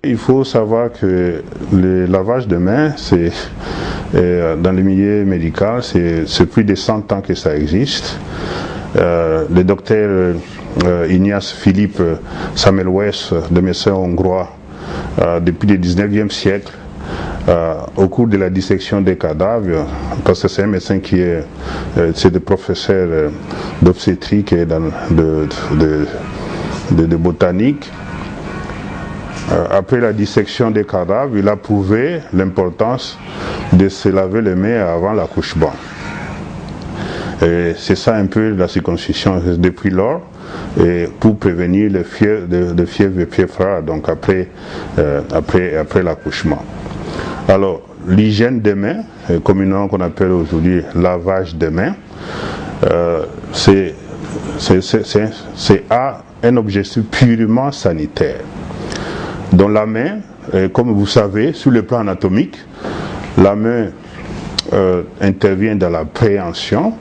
Il faut savoir que le lavage de mains, dans le milieu médical, c'est plus de 100 ans que ça existe. Le docteur Ignace Philippe Semmelweis, de médecin hongrois, depuis le 19e siècle, au cours de la dissection des cadavres, parce que c'est un médecin qui est des professeurs d'obstétrique et de botanique. Après la dissection des cadavres, il a prouvé l'importance de se laver les mains avant l'accouchement. C'est ça un peu la circoncision depuis lors, pour prévenir le fièvre froide, donc après l'accouchement. Alors, l'hygiène des mains, communément qu'on appelle aujourd'hui lavage des mains, c'est un objectif purement sanitaire. Dans la main, comme vous savez, sur le plan anatomique, la main intervient dans la préhension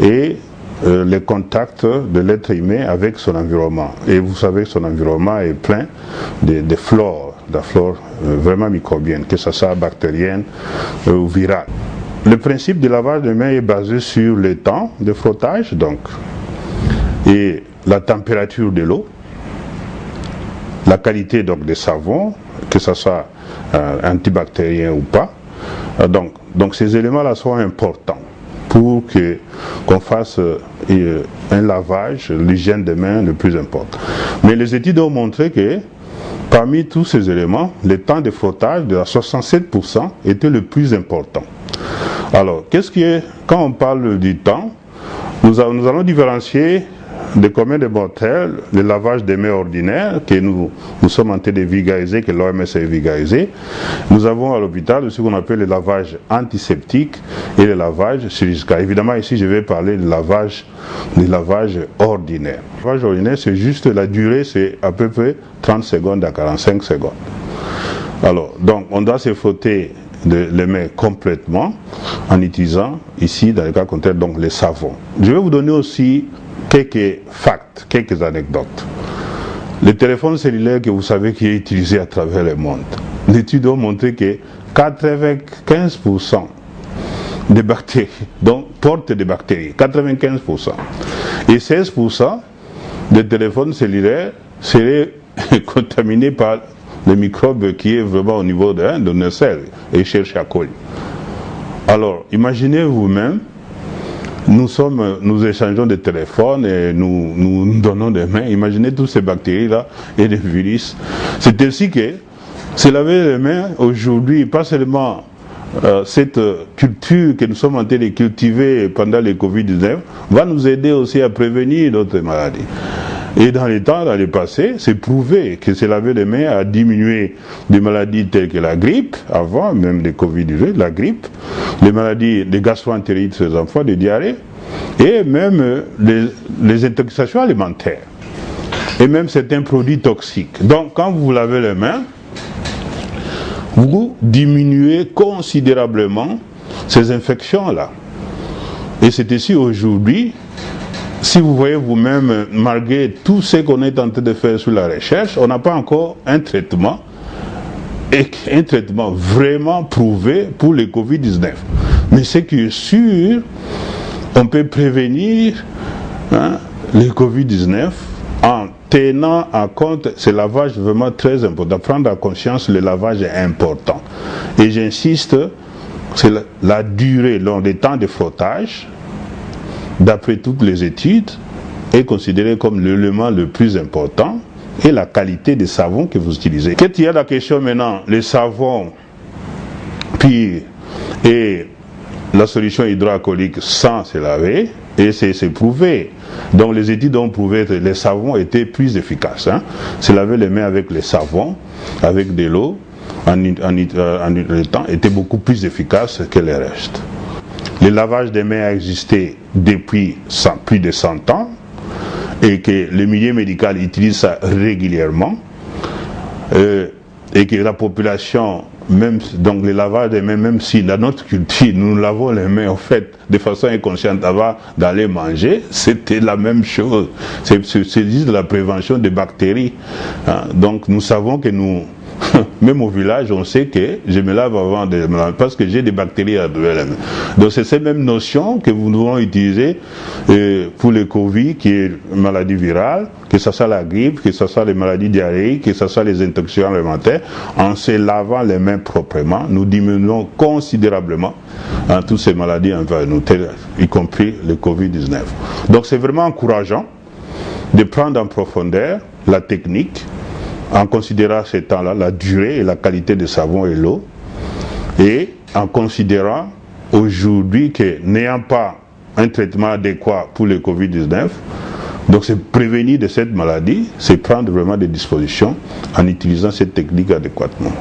et les contacts de l'être humain avec son environnement. Et vous savez que son environnement est plein de flore, vraiment microbienne, que ce soit bactérienne ou virale. Le principe du lavage de mains est basé sur le temps de frottage, donc, et la température de l'eau, la qualité donc des savons, que ce soit antibactérien ou pas. Donc ces éléments-là sont importants pour qu'on fasse un lavage, l'hygiène des mains le plus important. Mais les études ont montré que parmi tous ces éléments, le temps de frottage de 67% était le plus important. Alors, quand on parle du temps, nous allons différencier de combien de mortels le lavage des mains ordinaire que nous sommes en train de vulgariser, que l'OMS a vulgarisé. Nous avons à l'hôpital ce qu'on appelle le lavage antiseptique et le lavage chirurgical. Évidemment, ici, je vais parler du lavage ordinaire. Le lavage ordinaire, c'est juste la durée, c'est à peu près 30 secondes à 45 secondes. Alors, donc, on doit se frotter les mains complètement en utilisant, ici, dans le cas contraire, donc les savons. Je vais vous donner aussi quelques facts, quelques anecdotes. Le téléphone cellulaire que vous savez qui est utilisé à travers le monde, l'étude a montré que 95% des bactéries, donc portent des bactéries, 95%. Et 16% des téléphones cellulaires seraient contaminés par le microbe qui est vraiment au niveau de nos selles, et Escherichia coli. Alors, imaginez vous-même, nous échangeons des téléphones et nous donnons des mains. Imaginez toutes ces bactéries-là et des virus. C'est ainsi que se laver les mains aujourd'hui, pas seulement cette culture que nous sommes en train de cultiver pendant le Covid-19, va nous aider aussi à prévenir d'autres maladies. Et dans les temps, dans le passé, c'est prouvé que se laver les mains a diminué des maladies telles que la grippe, avant même le Covid-19, la grippe, les maladies de gastro-entérite chez les enfants, des diarrhées, et même les intoxications alimentaires, et même certains produits toxiques. Donc, quand vous lavez les mains, vous diminuez considérablement ces infections-là. Et c'est ici aujourd'hui, si vous voyez vous-même, malgré tout ce qu'on est en train de faire sur la recherche, on n'a pas encore un traitement vraiment prouvé pour le Covid-19. Mais ce qui est sûr, on peut prévenir le Covid-19 en tenant en compte ce lavage vraiment très important. Prendre en conscience, le lavage est important. Et j'insiste, c'est la durée, le temps de frottage, d'après toutes les études, est considéré comme l'élément le plus important, et la qualité des savons que vous utilisez. Quand il y a la question maintenant, les savons purs et la solution hydroalcoolique sans se laver, et c'est prouvé. Donc les études ont prouvé que les savons étaient plus efficaces. Se laver les mains avec les savons, avec de l'eau, le temps était beaucoup plus efficace que le reste. Le lavage des mains a existé depuis plus de 100 ans et que le milieu médical utilise ça régulièrement et que la population, même donc le lavage des mains, même si dans notre culture nous lavons les mains en fait de façon inconsciente avant d'aller manger, c'était la même chose. C'est juste de la prévention des bactéries. Donc nous savons que nous même au village, on sait que je me lave avant de me laver parce que j'ai des bactéries à travers la main. Donc c'est ces mêmes notions que nous devons utiliser pour le Covid, qui est une maladie virale, que ce soit la grippe, que ce soit les maladies diarrhéiques, que ce soit les intoxications alimentaires. En se lavant les mains proprement, nous diminuons considérablement toutes ces maladies envers nous, y compris le Covid-19. Donc c'est vraiment encourageant de prendre en profondeur la technique, en considérant ces temps-là, la durée et la qualité des savons et l'eau, et en considérant aujourd'hui que n'ayant pas un traitement adéquat pour le Covid-19, donc c'est prévenir de cette maladie, c'est prendre vraiment des dispositions en utilisant cette technique adéquatement.